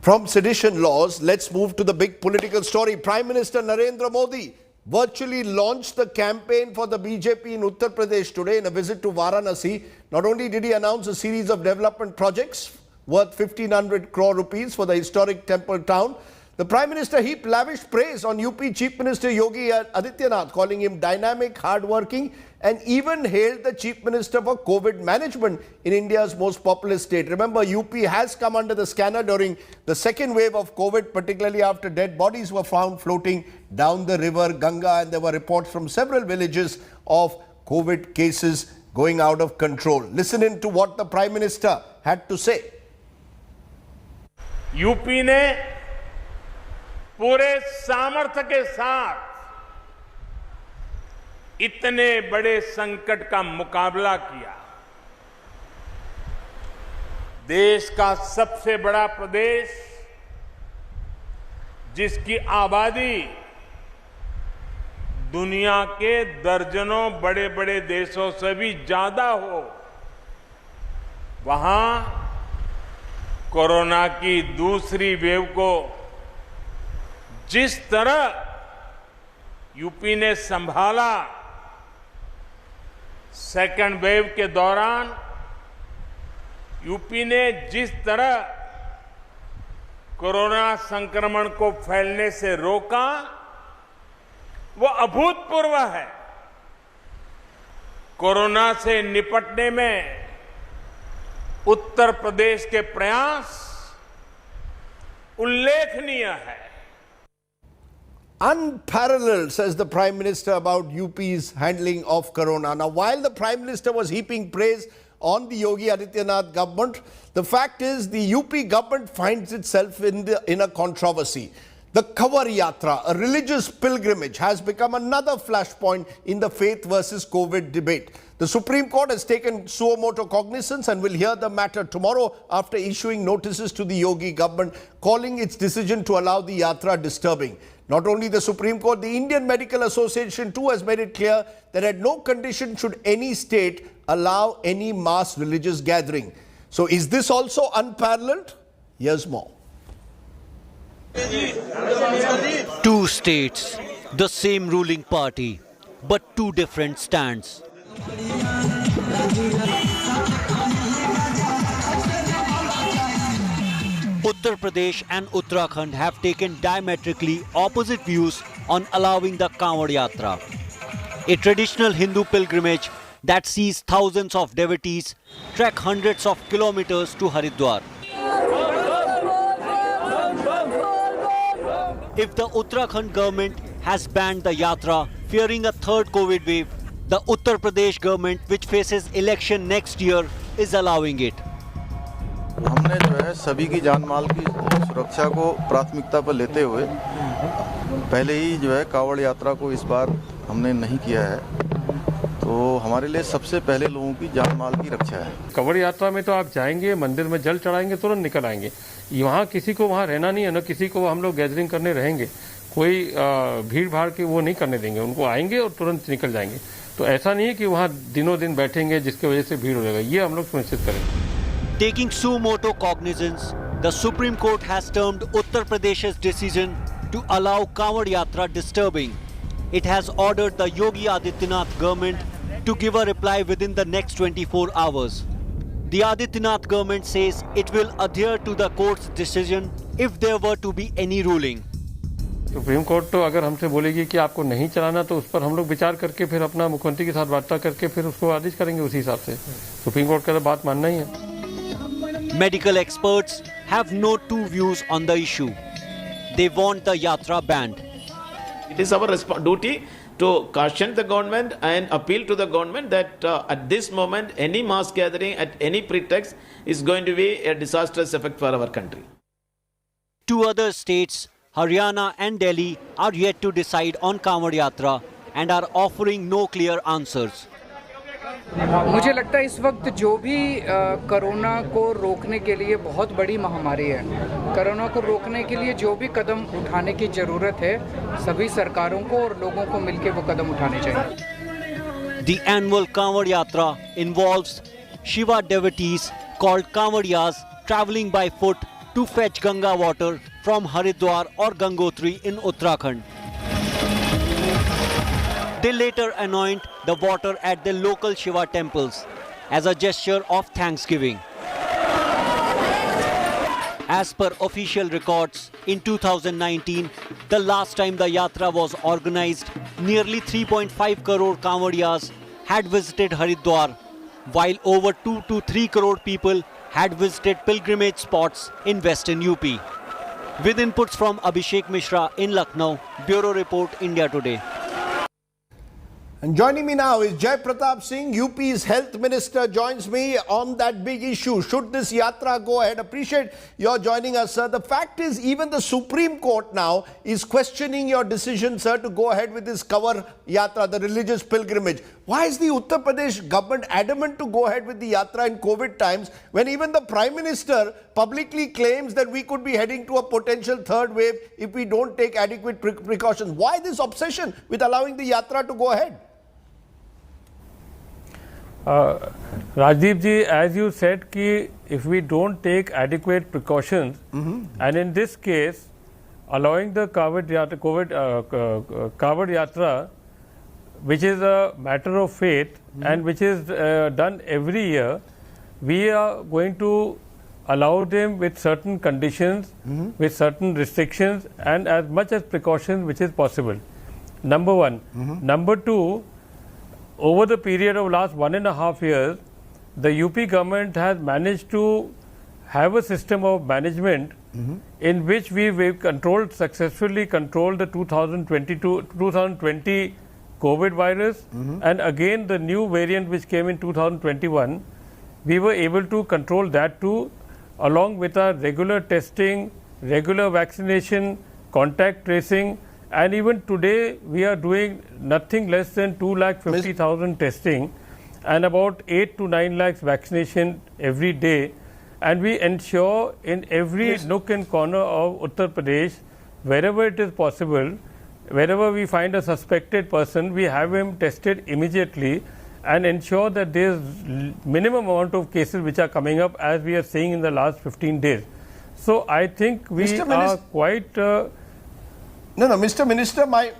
From sedition laws, let's move to the big political story. Prime Minister Narendra Modi virtually launched the campaign for the BJP in Uttar Pradesh today in a visit to Varanasi. Not only did he announce a series of development projects worth 1,500 crore rupees for the historic temple town, the Prime Minister heaped lavish praise on UP Chief Minister Yogi Adityanath, calling him dynamic, hard-working, and even hailed the Chief Minister for COVID management in India's most populous state. Remember, UP has come under the scanner during the second wave of COVID, particularly after dead bodies were found floating down the river Ganga, and there were reports from several villages of COVID cases going out of control. Listen in to what the Prime Minister had to say. UP ने पूरे सामर्थ्य के साथ इतने बड़े संकट का मुकाबला किया। देश का सबसे बड़ा प्रदेश, जिसकी आबादी दुनिया के दर्जनों बड़े बड़े देशों से भी ज्यादा हो, वहां कोरोना की दूसरी वेव को जिस तरह यूपी ने संभाला, सेकंड वेव के दौरान यूपी ने जिस तरह कोरोना संक्रमण को फैलने से रोका, वो अभूतपूर्व है। कोरोना से निपटने में उत्तर प्रदेश के प्रयास उल्लेखनीय है। Unparalleled, says the Prime Minister about UP's handling of Corona. Now, while the Prime Minister was heaping praise on the Yogi Adityanath government, the fact is the UP government finds itself in a controversy. The Kanwar Yatra, a religious pilgrimage, has become another flashpoint in the faith versus COVID debate. The Supreme Court has taken suo motu cognizance and will hear the matter tomorrow after issuing notices to the Yogi government, calling its decision to allow the Yatra disturbing. Not only the Supreme Court, the Indian Medical Association too has made it clear that at no condition should any state allow any mass religious gathering. So is this also unparalleled? Here's more. Two states, the same ruling party, but two different stands. Uttar Pradesh and Uttarakhand have taken diametrically opposite views on allowing the Kanwar Yatra, a traditional Hindu pilgrimage that sees thousands of devotees trek hundreds of kilometers to Haridwar. If the Uttarakhand government has banned the Yatra, fearing a third COVID wave, the Uttar Pradesh government, which faces election next year, is allowing it. हमने जो है सभी की जान माल की सुरक्षा को प्राथमिकता पर लेते हुए पहले ही जो है कांवड़ यात्रा को इस बार हमने नहीं किया है, तो हमारे लिए सबसे पहले लोगों की जान माल की रक्षा है। कांवड़ यात्रा में तो आप जाएंगे, मंदिर में जल चढ़ाएंगे, तुरंत निकल आएंगे। यहाँ किसी को वहाँ रहना नहीं है, न किसी को हम लोग गैदरिंग करने रहेंगे, कोई भीड़ भाड़ के वो नहीं करने देंगे, उनको आएंगे और तुरंत निकल जाएंगे। तो ऐसा नहीं है कि वहाँ दिनों दिन बैठेंगे जिसकी वजह से भीड़ हो जाएगा, ये हम लोग सुनिश्चित करेंगे। Taking suo motu cognizance, the Supreme Court has termed Uttar Pradesh's decision to allow Kanwar Yatra disturbing. It has ordered the Yogi Adityanath government to give a reply within the next 24 hours. The Adityanath government says it will adhere to the court's decision if there were to be any ruling. Supreme Court तो अगर हमसे बोलेगी कि आपको नहीं चलाना, तो उस पर हम लोग विचार करके फिर अपना मुख्यमंत्री के साथ वार्ता करके फिर उसको आदेश करेंगे उसी हिसाब से। सुप्रीम कोर्ट का तो बात मानना ही है। Medical experts have no two views on the issue. They want the Yatra banned. It is our duty to caution the government and appeal to the government that at this moment any mass gathering at any pretext is going to be a disastrous effect for our country. Two other states, Haryana and Delhi, are yet to decide on Kanwar Yatra and are offering no clear answers. मुझे लगता है इस वक्त जो भी corona को रोकने के लिए बहुत बड़ी महामारी है, कोरोना को रोकने के लिए जो भी कदम उठाने की ज़रूरत है, सभी सरकारों को और लोगों को मिलकर वो कदम उठाने चाहिए। The annual Kanwar Yatra involves Shiva devotees called Kanwariyas traveling by foot to fetch Ganga water from Haridwar or Gangotri in Uttarakhand. They later anoint the water at their local Shiva temples as a gesture of thanksgiving. As per official records, in 2019, the last time the Yatra was organized, nearly 3.5 crore Kanwadiyas had visited Haridwar, while over 2 to 3 crore people had visited pilgrimage spots in Western UP. With inputs from Abhishek Mishra in Lucknow, Bureau Report, India Today. And joining me now is Jai Pratap Singh, UP's Health Minister, joins me on that big issue. Should this Yatra go ahead? Appreciate your joining us, sir. The fact is, even the Supreme Court now is questioning your decision, sir, to go ahead with this Kawar Yatra, the religious pilgrimage. Why is the Uttar Pradesh government adamant to go ahead with the Yatra in COVID times, when even the Prime Minister publicly claims that we could be heading to a potential third wave if we don't take adequate precautions? Why this obsession with allowing the Yatra to go ahead? Rajdeep ji, as you said, ki if we don't take adequate precautions, and in this case, allowing the Kawar Yatra, which is a matter of faith and which is done every year, we are going to allow them with certain conditions, with certain restrictions, and as much as precautions which is possible. Number one. Number two, over the period of last 1.5 years, the UP government has managed to have a system of management in which we've successfully controlled the 2020 COVID virus, and again the new variant which came in 2021, we were able to control that too, along with our regular testing, regular vaccination, contact tracing. And even today, we are doing nothing less than 250,000 testing and about 8 to 9 lakhs vaccination every day. And we ensure in every nook and corner of Uttar Pradesh, wherever it is possible, wherever we find a suspected person, we have him tested immediately and ensure that there is minimum amount of cases which are coming up, as we are seeing in the last 15 days. So I think we are quite... Mr. Minister, my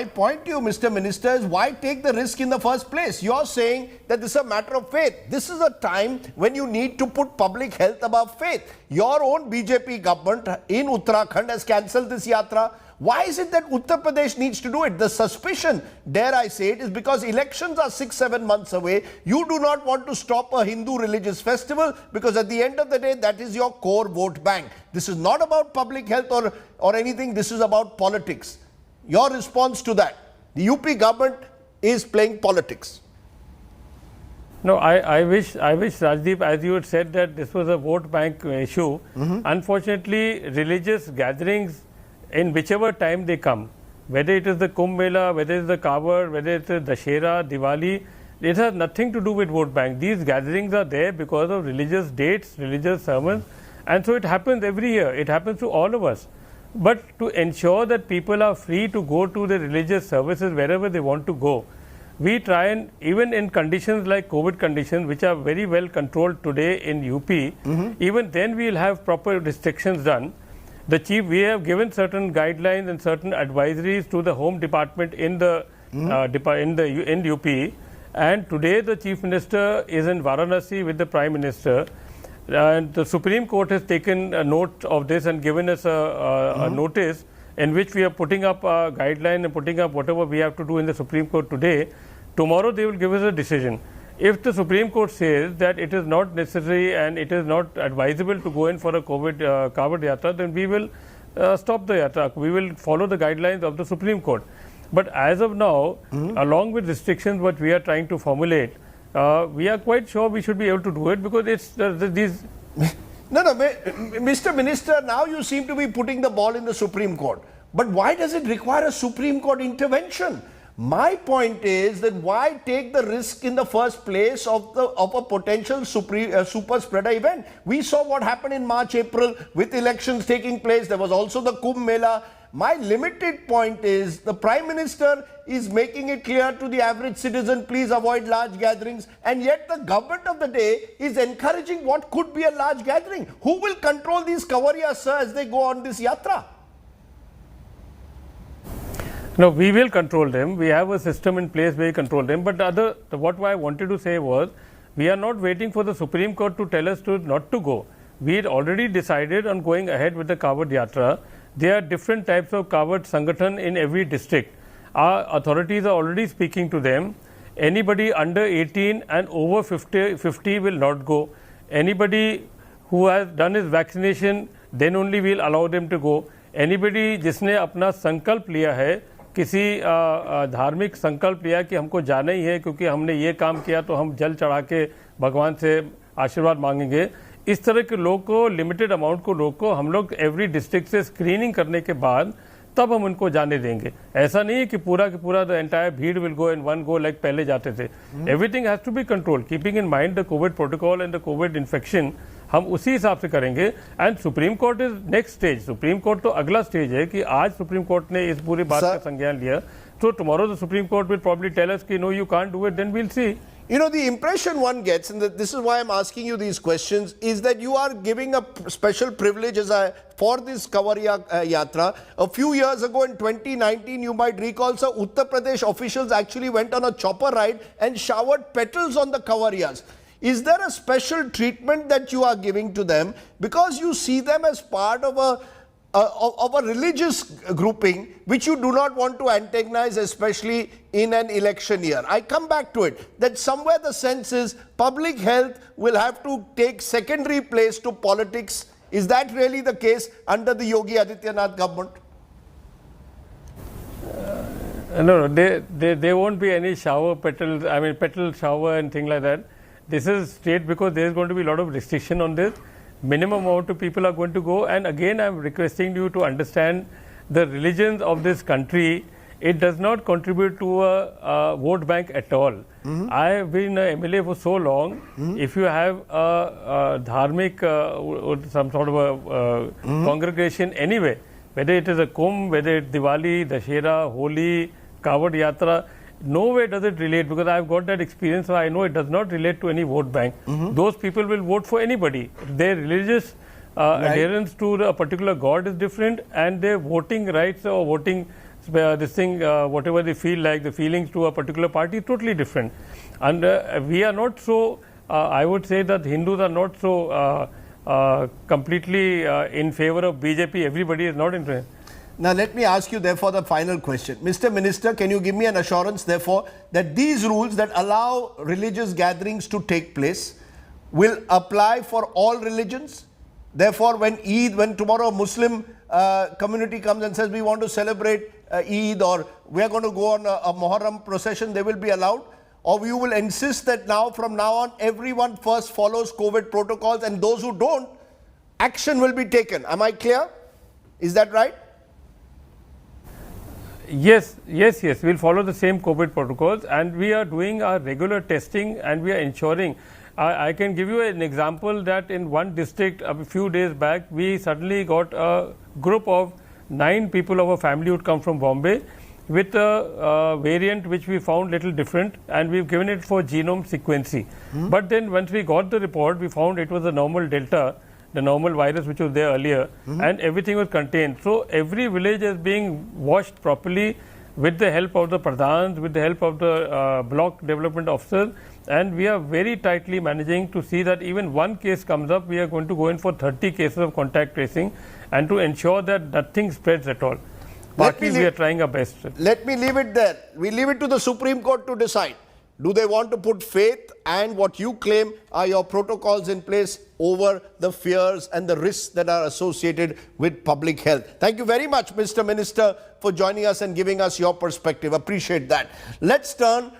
point to you, Mr. Minister, is why take the risk in the first place? You're saying that this is a matter of faith. This is a time when you need to put public health above faith. Your own BJP government in Uttarakhand has cancelled this Yatra. Why is it that Uttar Pradesh needs to do it? The suspicion, dare I say it, is because elections are 6-7 months away. You do not want to stop a Hindu religious festival because at the end of the day, that is your core vote bank. This is not about public health or anything. This is about politics. Your response to that? The UP government is playing politics. No, I wish Rajdeep, as you had said, that this was a vote bank issue. Unfortunately, religious gatherings, in whichever time they come, whether it is the Kumbh Mela, whether it is the Kawar, whether it is Dashera, Diwali, it has nothing to do with vote bank. These gatherings are there because of religious dates, religious sermons, and so it happens every year. It happens to all of us. But to ensure that people are free to go to the religious services wherever they want to go, we try, and even in conditions like COVID conditions, which are very well controlled today in UP, even then we will have proper restrictions done. The chief, we have given certain guidelines and certain advisories to the Home Department in the in UP, and today the Chief Minister is in Varanasi with the Prime Minister, and the Supreme Court has taken a note of this and given us a notice in which we are putting up a guideline and putting up whatever we have to do in the Supreme Court today. Tomorrow they will give us a decision. If the Supreme Court says that it is not necessary and it is not advisable to go in for a Kawar Yatra, then we will stop the Yatra. We will follow the guidelines of the Supreme Court. But as of now, along with restrictions what we are trying to formulate, we are quite sure we should be able to do it, because it's these... Mr. Minister, now you seem to be putting the ball in the Supreme Court. But why does it require a Supreme Court intervention? My point is that why take the risk in the first place of a potential super spreader event? We saw what happened in March, April with elections taking place. There was also the Kumbh Mela. My limited point is the Prime Minister is making it clear to the average citizen, please avoid large gatherings, and yet the government of the day is encouraging what could be a large gathering. Who will control these kawariyas, sir, as they go on this yatra? No, we will control them. We have a system in place where we control them. But what I wanted to say was, we are not waiting for the Supreme Court to tell us not to go. We had already decided on going ahead with the Kawad Yatra. There are different types of Kawad Sangathan in every district. Our authorities are already speaking to them. Anybody under 18 and over 50 will not go. Anybody who has done his vaccination, then only we will allow them to go. Anybody जिसने अपना संकल्प लिया है, किसी धार्मिक संकल्प लिया कि हमको जाना ही है क्योंकि हमने ये काम किया तो हम जल चढ़ा के भगवान से आशीर्वाद मांगेंगे, इस तरह के लोग को, लिमिटेड अमाउंट को लोग को हम लोग एवरी डिस्ट्रिक्ट से स्क्रीनिंग करने के बाद तब हम उनको जाने देंगे. ऐसा नहीं है कि पूरा के पूरा द एंटायर भीड़ will go in one go like पहले जाते थे. Everything has to be control keeping in mind the COVID protocol and the COVID infection. हम उसी हिसाब से करेंगे. And Supreme Court is next stage. Supreme Court तो अगला स्टेज है कि आज सुप्रीम कोर्ट ने इस पूरी बात का संज्ञान लिया, तो tomorrow the supreme court will probably tell us कि no you can't do it, then we will see. You know, the impression one gets, and this is why I'm asking you these questions, is that you are giving a special privilege for this Kawariya Yatra. A few years ago in 2019, you might recall, sir, Uttar Pradesh officials actually went on a chopper ride and showered petals on the Kawariyas. Is there a special treatment that you are giving to them because you see them as part of a religious grouping which you do not want to antagonize, especially in an election year? I come back to it, that somewhere the sense is public health will have to take secondary place to politics. Is that really the case under the Yogi Adityanath government? No, there won't be any shower petals, I mean petal shower and thing like that. This is state because there is going to be a lot of restriction on this. Minimum amount of people are going to go, and again I am requesting you to understand the religions of this country. It does not contribute to a vote bank at all. I have been a MLA for so long. If you have a dharmic some sort of a congregation anyway, whether it is a Kumbh, whether it's Diwali, Dashera, Holi, Kawad Yatra, nowhere does it relate, because I have got that experience, so I know it does not relate to any vote bank. Those people will vote for anybody. Their religious adherence to a particular god is different, and their voting rights or voting whatever they feel like, the feelings to a particular party is totally different. And we are not so, I would say that Hindus are not so completely in favor of BJP. Everybody is not interested. Now, let me ask you, therefore, the final question. Mr. Minister, can you give me an assurance, therefore, that these rules that allow religious gatherings to take place will apply for all religions? Therefore, when tomorrow a Muslim community comes and says, we want to celebrate Eid, or we are going to go on a Muharram procession, they will be allowed? Or you will insist that from now on, everyone first follows COVID protocols, and those who don't, action will be taken? Am I clear? Is that right? Yes, we'll follow the same COVID protocols, and we are doing our regular testing, and we are ensuring. I can give you an example that in one district a few days back, we suddenly got a group of 9 people of a family who had come from Bombay with a variant which we found little different, and we've given it for genome sequencing. But then once we got the report, we found it was a normal Delta, the normal virus which was there earlier, and everything was contained. So every village is being washed properly with the help of the pradhans, with the help of the block development officers, and we are very tightly managing to see that even one case comes up, we are going to go in for 30 cases of contact tracing, and to ensure that nothing spreads at all. Partly we are trying our best. Let me leave it there. We leave it to the Supreme Court to decide. Do they want to put faith and what you claim are your protocols in place over the fears and the risks that are associated with public health? Thank you very much, Mr. Minister, for joining us and giving us your perspective. Appreciate that. Let's turn